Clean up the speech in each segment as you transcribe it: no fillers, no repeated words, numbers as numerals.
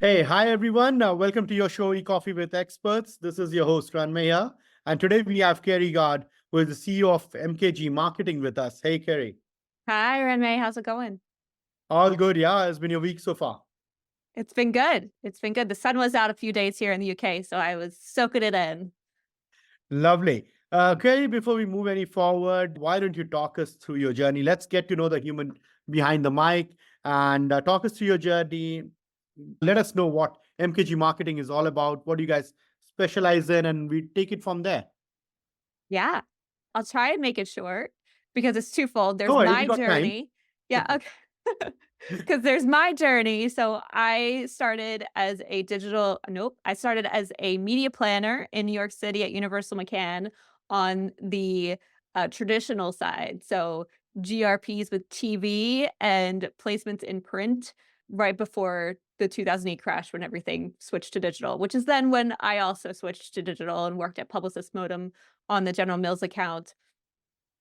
Hey, hi everyone. Welcome to your show, E-Coffee with Experts. This is your host, Ranmay Rath. And today we have Kerry Guard, who is the CEO of MKG Marketing with us. Hey, Kerry. Hi, Ranmay. How's it going? All good, yeah? It's been your week so far. It's been good. It's been good. The sun was out a few days here in the UK, so I was soaking it in. Lovely. Kerry, before we move any forward, why don't you talk us through your journey? Let's get to know the human behind the mic and talk us through your journey. Let us know what MKG Marketing is all about. What do you guys specialize in? And we take it from there. Yeah, I'll try and make it short because it's twofold. No There's worries, we my got time. journey. Yeah, okay. Because there's my journey. So I started as a I started as a media planner in New York City at Universal McCann on the traditional side. So GRPs with TV and placements in print right before the 2008 crash when everything switched to digital, which is then when I also switched to digital and worked at Publicis Modem on the General Mills account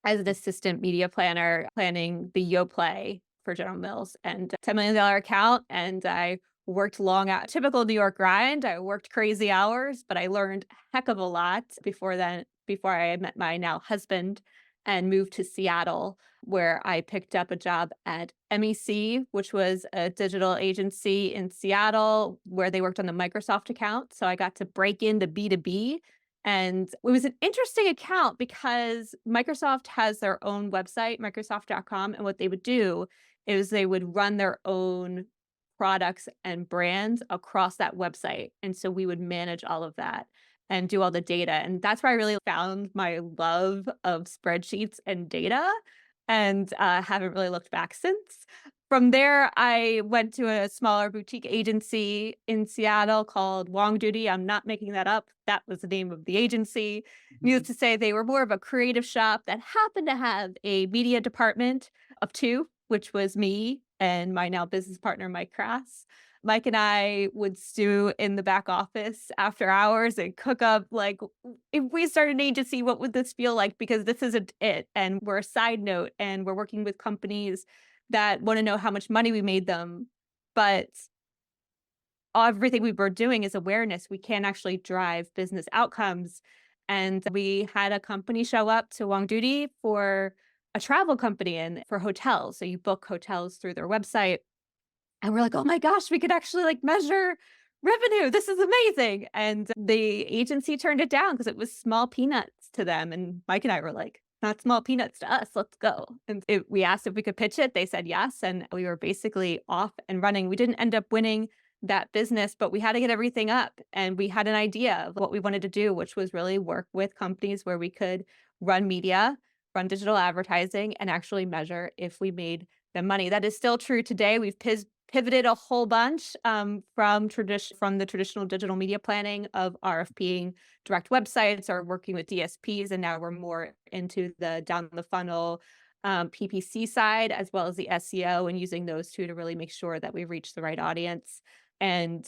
as an assistant media planner, planning the Yoplait for General Mills and $10 million account. And I worked long out, typical New York grind. I worked crazy hours, but I learned a heck of a lot before I met my now husband and moved to Seattle, where I picked up a job at MEC, which was a digital agency in Seattle where they worked on the Microsoft account. So I got to break into B2B, and it was an interesting account because Microsoft has their own website, Microsoft.com. And what they would do is they would run their own products and brands across that website. And so we would manage all of that and do all the data. And that's where I really found my love of spreadsheets and data, and haven't really looked back since. From there, I went to a smaller boutique agency in Seattle called Long Duty. I'm not making that up. That was the name of the agency. Needless to say, they were more of a creative shop that happened to have a media department of two, which was me and my now business partner, Mike Crass. Mike and I would stew in the back office after hours and cook up, like, if we started an agency, what would this feel like? Because this isn't it. And we're a side note, and we're working with companies that want to know how much money we made them. But everything we were doing is awareness. We can't actually drive business outcomes. And we had a company show up to Long Duty for a travel company and for hotels. So you book hotels through their website. And we're like, oh my gosh, we could actually like measure revenue. This is amazing. And the agency turned it down because it was small peanuts to them. And Mike and I were like, not small peanuts to us. Let's go. And we asked if we could pitch it. They said yes. And we were basically off and running. We didn't end up winning that business, but we had to get everything up. And we had an idea of what we wanted to do, which was really work with companies where we could run media, run digital advertising, and actually measure if we made them money. That is still true today. We've pivoted a whole bunch from the traditional digital media planning of RFPing direct websites or working with DSPs, and now we're more into the down the funnel PPC side as well as the SEO, and using those two to really make sure that we reach the right audience. And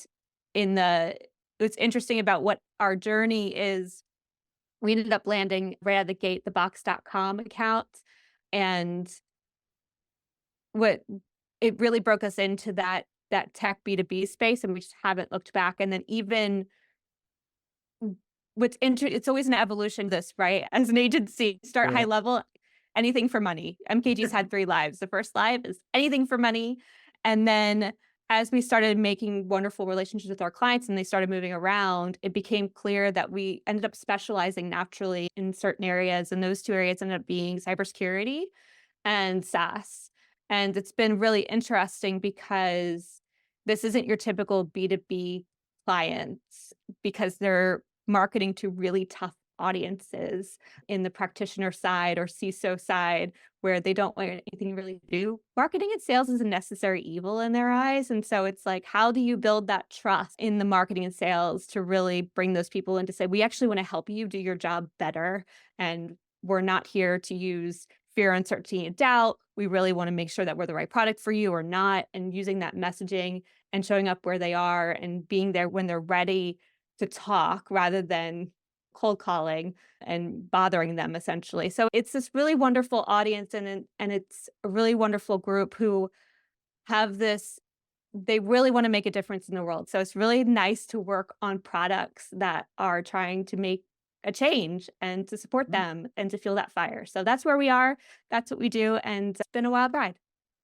what's interesting about what our journey is, we ended up landing right out of the gate the box.com account, and what it really broke us into that tech B2B space, and we just haven't looked back. And then even it's always an evolution, this, right? As an agency, start high Yeah. level, anything for money. MKG's had 3 lives. The first live is anything for money. And then as we started making wonderful relationships with our clients and they started moving around, it became clear that we ended up specializing naturally in certain areas. And those 2 areas ended up being cybersecurity and SaaS. And it's been really interesting because this isn't your typical B2B clients, because they're marketing to really tough audiences in the practitioner side or CISO side, where they don't want anything really to do. Marketing and sales is a necessary evil in their eyes. And so it's like, how do you build that trust in the marketing and sales to really bring those people in to say, we actually want to help you do your job better. And we're not here to use fear, uncertainty, and doubt. We really want to make sure that we're the right product for you or not, and using that messaging and showing up where they are and being there when they're ready to talk rather than cold calling and bothering them, essentially. So it's this really wonderful audience, and it's a really wonderful group who have this they really want to make a difference in the world. So it's really nice to work on products that are trying to make a change and to support them and to feel that fire. So that's where we are. That's what we do. And it's been a wild ride.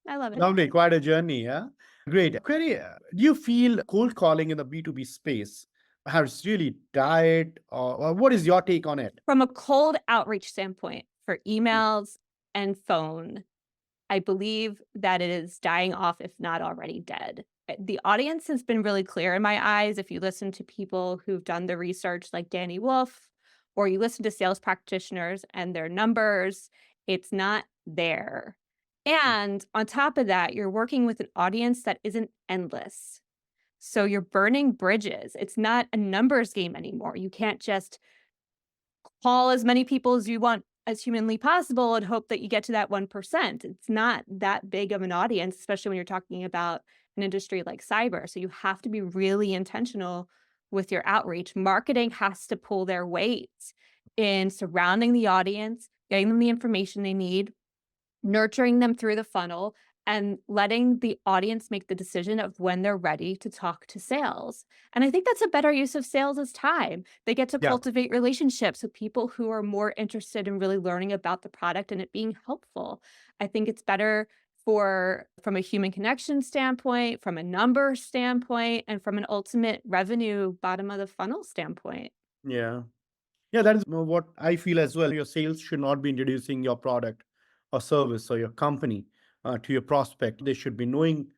I love it. Lovely, quite a journey, yeah? Great. Query, do you feel cold calling in the B2B space has really died, or what is your take on it? From a cold outreach standpoint for emails and phone, I believe that it is dying off, if not already dead. The audience has been really clear in my eyes. If you listen to people who've done the research, like Danny Wolf, or you listen to sales practitioners and their numbers, it's not there. And on top of that, you're working with an audience that isn't endless. So you're burning bridges. It's not a numbers game anymore. You can't just call as many people as you want as humanly possible and hope that you get to that 1%. It's not that big of an audience, especially when you're talking about an industry like cyber. So you have to be really intentional with your outreach. Marketing has to pull their weight in surrounding the audience, getting them the information they need, nurturing them through the funnel, and letting the audience make the decision of when they're ready to talk to sales. And I think that's a better use of sales as time. They get to Yeah. cultivate relationships with people who are more interested in really learning about the product and it being helpful. I think it's better from a human connection standpoint, from a number standpoint, and from an ultimate revenue bottom of the funnel standpoint. Yeah. Yeah, that is what I feel as well. Your sales should not be introducing your product or service or your company to your prospect. They should be knowing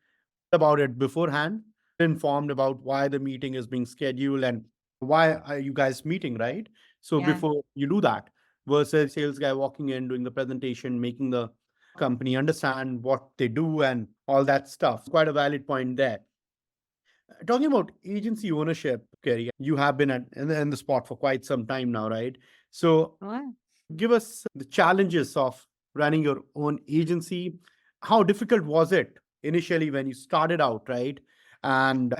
about it beforehand, informed about why the meeting is being scheduled and why are you guys meeting, right? So Yeah. before you do that, versus sales guy walking in, doing the presentation, making the company understand what they do and all that stuff. Quite a valid point there. Talking about agency ownership, Kerry, you have been in the spot for quite some time now, right? So Wow. give us the challenges of running your own agency. How difficult was it initially when you started out, right? And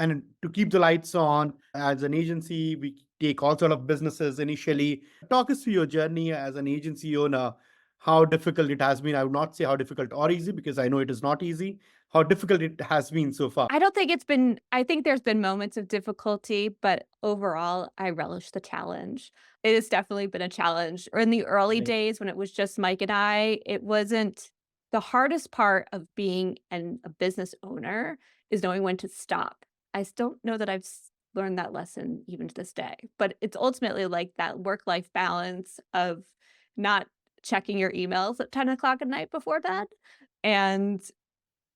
to keep the lights on as an agency, we take all sort of businesses initially. Talk us through your journey as an agency owner, how difficult it has been. I would not say how difficult or easy because I know it is not easy. How difficult it has been so far. I don't think it's been I think there's been moments of difficulty, but overall, I relish the challenge. It has definitely been a challenge. Or in the early Right. days when it was just Mike and I, it wasn't the hardest part of being a business owner is knowing when to stop. I still don't know that learned that lesson even to this day, but it's ultimately like that work-life balance of not checking your emails at 10 o'clock at night before bed and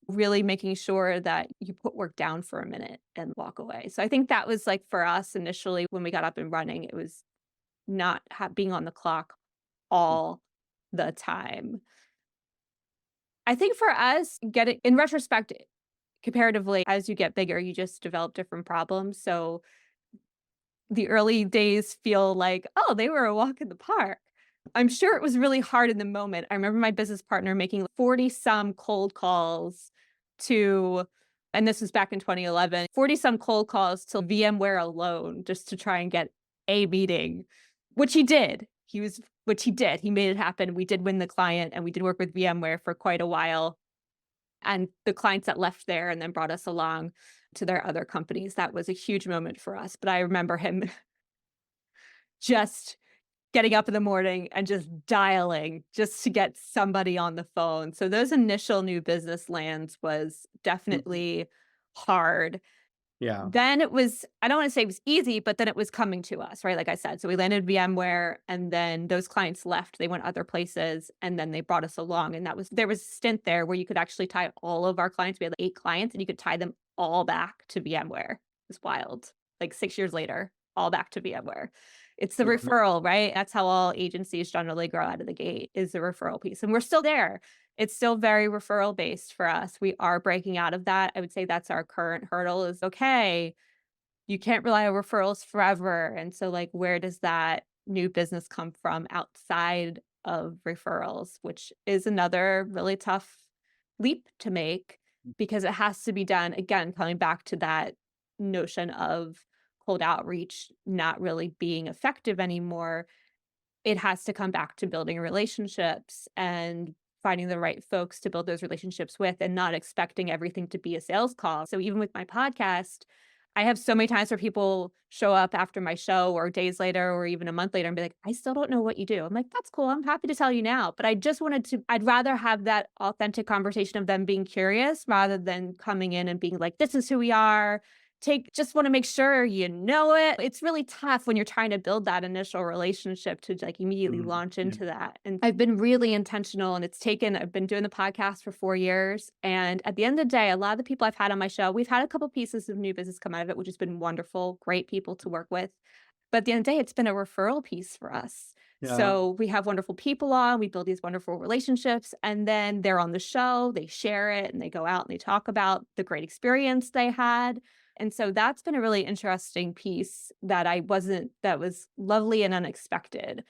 really making sure that you put work down for a minute and walk away. So I think that was like for us initially when we got up and running, it was not being on the clock all the time. I think for us, getting in retrospect, comparatively, as you get bigger, you just develop different problems. So the early days feel like, oh, they were a walk in the park. I'm sure it was really hard in the moment. I remember my business partner making 40 some cold calls to, and this was back in 2011, 40 some cold calls to VMware alone just to try and get a meeting, which he did. Which he did. He made it happen. We did win the client and we did work with VMware for quite a while. And the clients that left there and then brought us along to their other companies, that was a huge moment for us. But I remember him just getting up in the morning and just dialing just to get somebody on the phone. So those initial new business lands was Mhm. definitely hard. Yeah. Then it was, I don't want to say it was easy, but then it was coming to us, right? Like I said, so we landed VMware and then those clients left, they went other places and then they brought us along. And there was a stint there where you could actually tie all of our clients. We had like 8 clients and you could tie them all back to VMware. It's wild. Like 6 years later, all back to VMware. It's the Lovely. referral, right? That's how all agencies generally grow out of the gate is the referral piece. And we're still there. It's still very referral based for us. We are breaking out of that. I would say that's our current hurdle is okay, you can't rely on referrals forever. And so like where does that new business come from outside of referrals, which is another really tough leap to make because it has to be done again, coming back to that notion of cold outreach not really being effective anymore. It has to come back to building relationships and finding the right folks to build those relationships with and not expecting everything to be a sales call. So even with my podcast, I have so many times where people show up after my show or days later or even a month later and be like, I still don't know what you do. I'm like, that's cool. I'm happy to tell you now. But I just I'd rather have that authentic conversation of them being curious rather than coming in and being like, this is who we are. Just want to make sure you know it. It's really tough when you're trying to build that initial relationship to like immediately Mhm. launch Yeah. into that. And I've been really intentional and I've been doing the podcast for 4 years. And at the end of the day, a lot of the people I've had on my show, we've had a couple pieces of new business come out of it, which has been wonderful, great people to work with. But at the end of the day, it's been a referral piece for us. Yeah. So we have wonderful people on, we build these wonderful relationships, and then they're on the show, they share it, and they go out and they talk about the great experience they had. And so that's been a really interesting piece that was lovely and unexpected.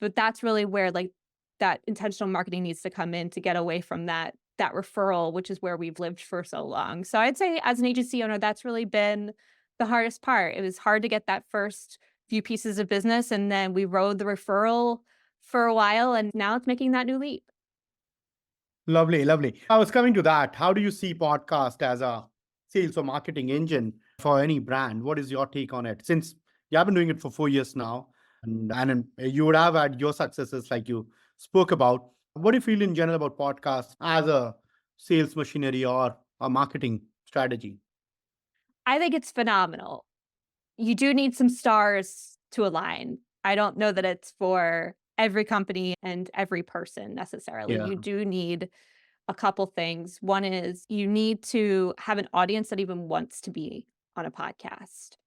But that's really where like that intentional marketing needs to come in to get away from that referral, which is where we've lived for so long. So I'd say as an agency owner, that's really been the hardest part. It was hard to get that first few pieces of business, and then we rode the referral for a while, and now it's making that new leap. Lovely, lovely. I was coming to that. How do you see podcast as a sales or marketing engine for any brand? What is your take on it? Since you have been doing it for 4 years now, and you would have had your successes like you spoke about. What do you feel in general about podcasts as a sales machinery or a marketing strategy? I think it's phenomenal. You do need some stars to align. I don't know that it's for every company and every person necessarily. Yeah. You do need a couple things. One is you need to have an audience that even wants to be on a podcast.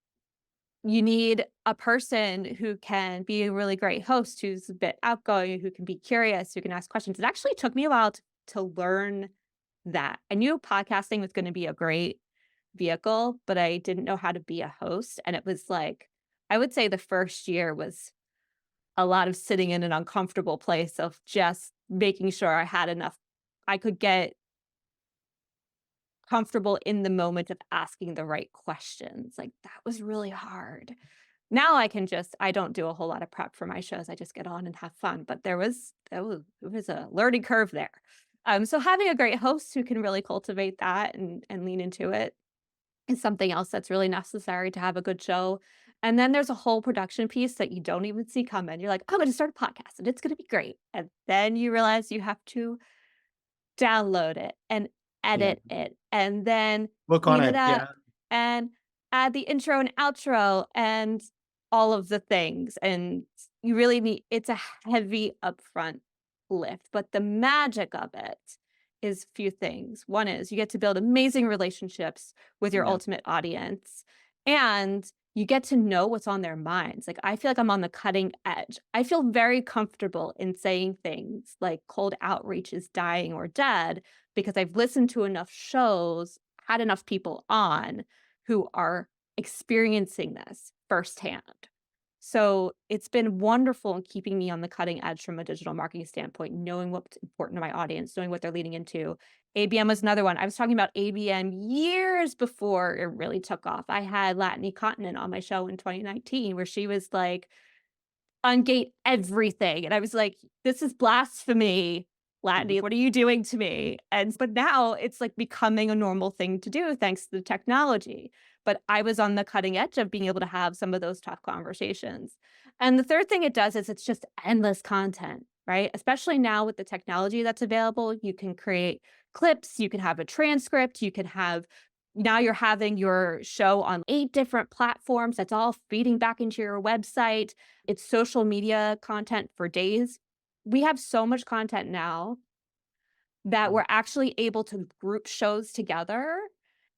You need a person who can be a really great host, who's a bit outgoing, who can be curious, who can ask questions. It actually took me a while to learn that. I knew podcasting was going to be a great vehicle, but I didn't know how to be a host. And it was like, I would say the first year was a lot of sitting in an uncomfortable place of just making sure I could get comfortable in the moment of asking the right questions. Like that was really hard. Now I don't do a whole lot of prep for my shows. I just get on and have fun. But it was a learning curve there. So having a great host who can really cultivate that and lean into it is something else that's really necessary to have a good show. And then there's a whole production piece that you don't even see coming. You're like, I'm going to start a podcast and it's going to be great. And then you realize you have to download it and Yeah. edit it and then Work on clean it it. up Yeah. and add the intro and outro and all of the things. And you really it's a heavy upfront lift, but the magic of it is few things. One is you get to build amazing relationships with your Yeah. ultimate audience, and you get to know what's on their minds. Like, I feel like I'm on the cutting edge. I feel very comfortable in saying things like cold outreach is dying or dead because I've listened to enough shows, had enough people on who are experiencing this firsthand. So it's been wonderful in keeping me on the cutting edge from a digital marketing standpoint, knowing what's important to my audience, knowing what they're leading into. ABM was another one. I was talking about ABM years before it really took off. I had Latin Continent on my show in 2019 where she was like, ungate everything. And I was like, this is blasphemy, Mhm. Latin. What are you doing to me? But now it's like becoming a normal thing to do thanks to the technology. But I was on the cutting edge of being able to have some of those tough conversations. And the third thing it does is it's just endless content, right? Especially now with the technology that's available, you can create clips, you can have a transcript, you can have now you're having your show on 8 different platforms that's all feeding back into your website. It's social media content for days. We have so much content now that we're actually able to group shows together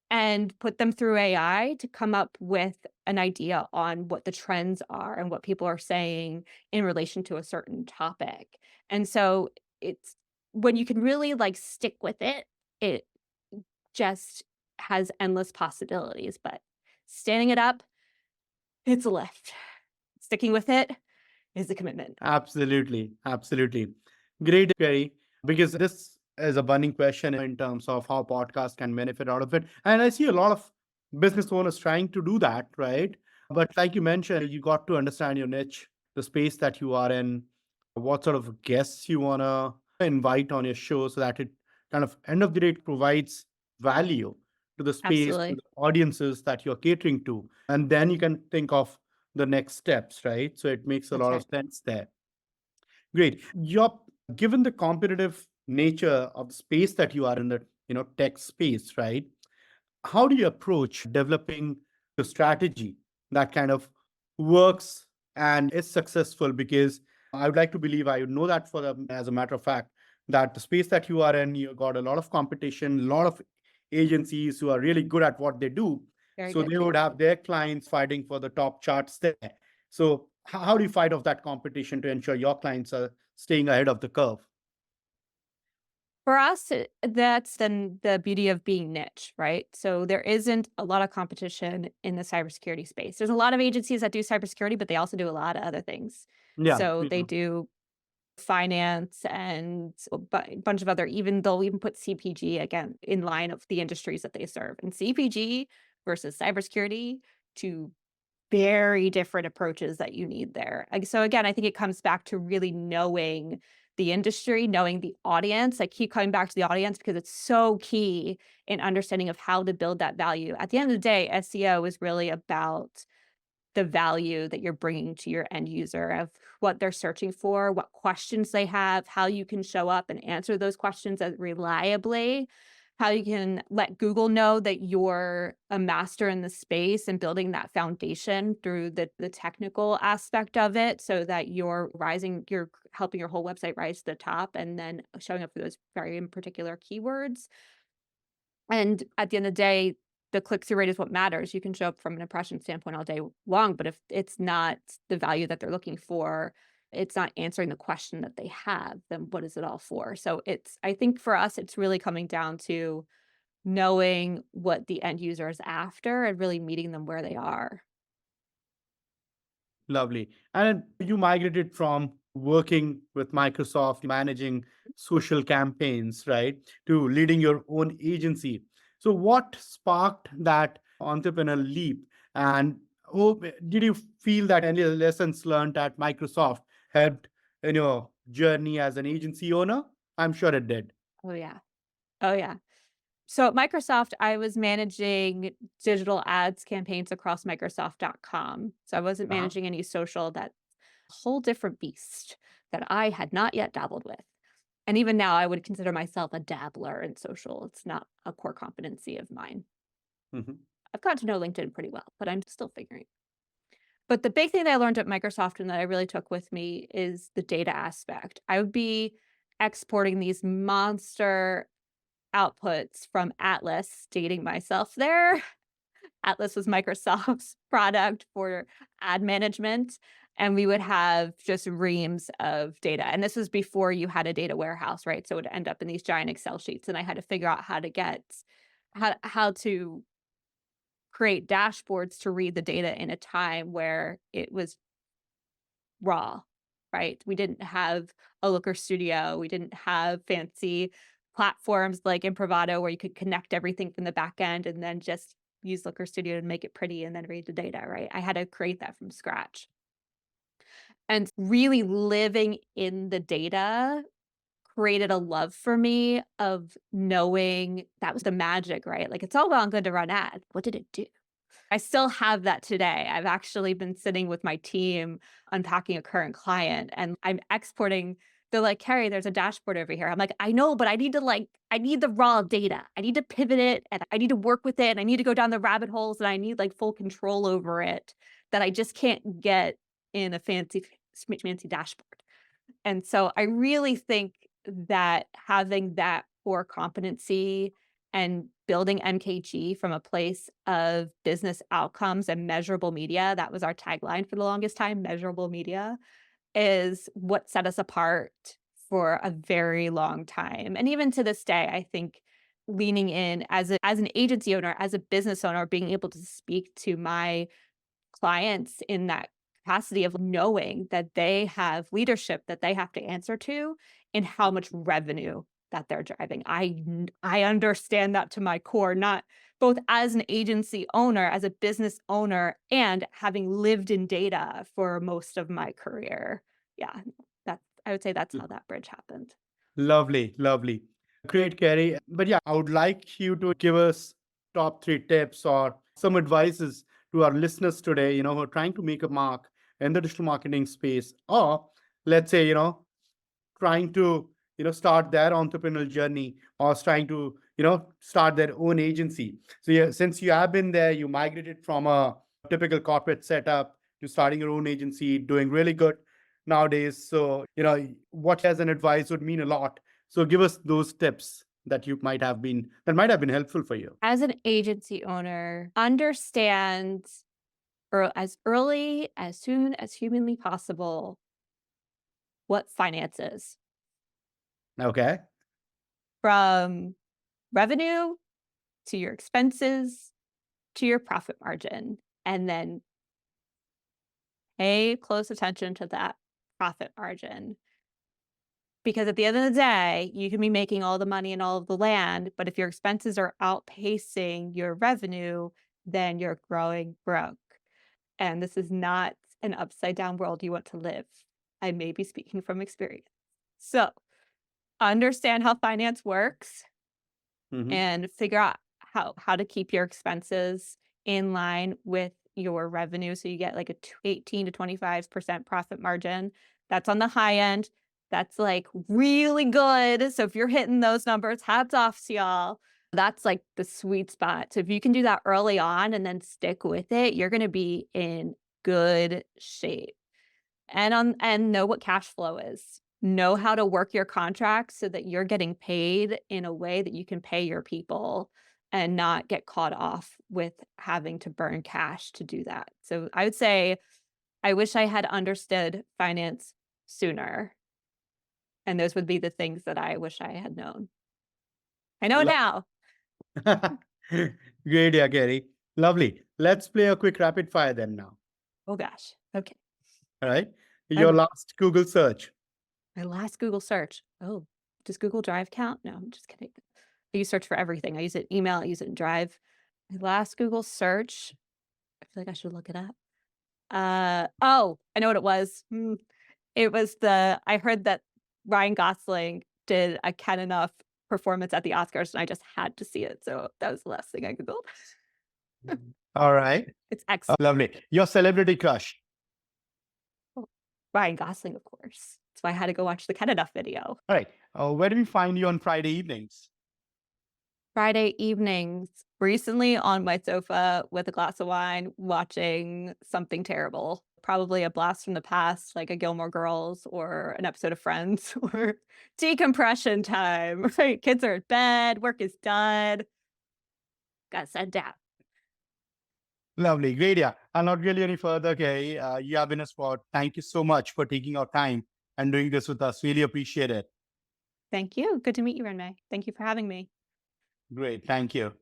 and put them through AI to come up with an idea on what the trends are and what people are saying in relation to a certain topic. And so it's when you can really like stick with it, it just has endless possibilities. But standing it up, it's a lift. Sticking with it is a commitment. Absolutely. Absolutely. Great, Kerry, because this is a burning question in terms of how podcasts can benefit out of it. And I see a lot of business owners trying to do that, right? But like you mentioned, you got to understand your niche, the space that you are in, what sort of guests you want to invite on your show so that it kind of end of the day provides value to the space, to Absolutely. the audiences that you're catering to. And then you can think of the next steps, right? So it makes a That's lot of right. sense there. Great. You're given the competitive nature of the space that you are in, the tech space, right? How do you approach developing a strategy that kind of works and is successful? Because I would like to believe, I know that for the, as a matter of fact, that the space that you are in, you got a lot of competition, a lot of agencies who are really good at what they do. Very So good. they would have their clients fighting for the top charts there. So how do you fight off that competition to ensure your clients are staying ahead of the curve? For us, that's then the beauty of being niche, right? So there isn't a lot of competition in the cybersecurity space. There's a lot of agencies that do cybersecurity, but they also do a lot of other things. Yeah. So they Yeah. do finance and bunch of other, even they'll even put CPG again in line of the industries that they serve. And CPG versus cybersecurity, two very different approaches that you need there. So again, I think it comes back to really knowing the industry, knowing the audience. I keep coming back to the audience because it's so key in understanding of how to build that value. At the end of the day, SEO is really about the value that you're bringing to your end user of what they're searching for, what questions they have, how you can show up and answer those questions as reliably, how you can let Google know that you're a master in the space and building that foundation through the technical aspect of it so that you're helping your whole website rise to the top and then showing up for those very in particular keywords. And at the end of the day, the click-through rate is what matters. You can show up from an impression standpoint all day long, but if it's not the value that they're looking for, it's not answering the question that they have, then what is it all for? So I think for us, it's really coming down to knowing what the end user is after and really meeting them where they are. Lovely. And you migrated from working with Microsoft, managing social campaigns, right, to leading your own agency. So, what sparked that entrepreneurial leap? And did you feel that any lessons learned at Microsoft helped in your journey as an agency owner? I'm sure it did. Oh, yeah. Oh, yeah. So at Microsoft, I was managing digital ads campaigns across Microsoft.com. So I wasn't Uh-huh. managing any social. That whole different beast that I had not yet dabbled with. And even now, I would consider myself a dabbler in social. It's not a core competency of mine. Mhm. I've gotten to know LinkedIn pretty well, but I'm still figuring. But the big thing that I learned at Microsoft and that I really took with me is the data aspect. I would be exporting these monster outputs from Atlas, dating myself there. Atlas was Microsoft's product for ad management, and we would have just reams of data. And this was before you had a data warehouse, right? So it would end up in these giant Excel sheets, and I had to figure out how to create dashboards to read the data in a time where it was raw, right? We didn't have a Looker Studio. We didn't have fancy platforms like Imprivado where you could connect everything from the back end and then just use Looker Studio to make it pretty and then read the data, right? I had to create that from scratch. And really living in the data created a love for me of knowing that was the magic, right? Like it's all well and good to run ads. What did it do? I still have that today. I've actually been sitting with my team unpacking a current client and I'm exporting. They're like, Carrie, there's a dashboard over here. I'm like, I know, but I need the raw data. I need to pivot it and I need to work with it and I need to go down the rabbit holes and I need like full control over it that I just can't get in a fancy dashboard. And so I really think that having that core competency and building MKG from a place of business outcomes and measurable media, that was our tagline for the longest time, measurable media, is what set us apart for a very long time. And even to this day, I think leaning in as an agency owner, as a business owner, being able to speak to my clients in that capacity of knowing that they have leadership that they have to answer to and how much revenue that they're driving. I understand that to my core, not both as an agency owner, as a business owner, and having lived in data for most of my career. Yeah, that I would say that's how that bridge happened. Lovely, lovely. Great, Kerry. But yeah, I would like you to give us top three tips or some advices to our listeners today, who are trying to make a mark in the digital marketing space, or let's say, trying to, start their entrepreneurial journey or trying to, start their own agency. So yeah, since you have been there, you migrated from a typical corporate setup to starting your own agency, doing really good nowadays. So, what as an advice would mean a lot. So give us those tips that might have been helpful for you. As an agency owner, understand as early, as soon as humanly possible, what finance is, Okay. from revenue to your expenses to your profit margin, and then pay close attention to that profit margin. Because at the end of the day, you can be making all the money in all of the land, but if your expenses are outpacing your revenue, then you're growing broke. And this is not an upside down world you want to live. I may be speaking from experience. So understand how finance works Hmm. and figure out how to keep your expenses in line with your revenue so you get like a 18 to 25% profit margin. That's on the high end. That's like really good. So if you're hitting those numbers, hats off to y'all. That's like the sweet spot. So if you can do that early on and then stick with it, you're going to be in good shape. And know what cash flow is. Know how to work your contracts so that you're getting paid in a way that you can pay your people and not get caught off with having to burn cash to do that. So I would say I wish I had understood finance sooner, and those would be the things that I wish I had known. I know now. Great, yeah, Gary. Lovely. Let's play a quick rapid fire then now. Oh gosh. Okay. All right. I'm Your ready. last Google search. My last Google search. Oh, does Google Drive count? No, I'm just kidding. I use search for everything. I use it in email, I use it in Drive. My last Google search, I feel like I should look it up. Oh, I know what it was. It was I heard that Ryan Gosling did a Ken Enough performance at the Oscars, and I just had to see it. So that was the last thing I Googled. All right. It's excellent. Lovely. Your celebrity crush. Ryan Gosling, of course. That's why I had to go watch the Ken Enough video. All right. Where do we find you on Friday evenings? Friday evenings, recently on my sofa with a glass of wine, watching something terrible. Probably a blast from the past, like a Gilmore Girls or an episode of Friends or decompression time, right? Kids are at bed, work is done. Gotta sit down. Lovely. Great. Yeah. And not really any further, Gary. You have been a sport. Thank you so much for taking our time and doing this with us. Really appreciate it. Thank you. Good to meet you, Ranmay. Thank you for having me. Great. Thank you.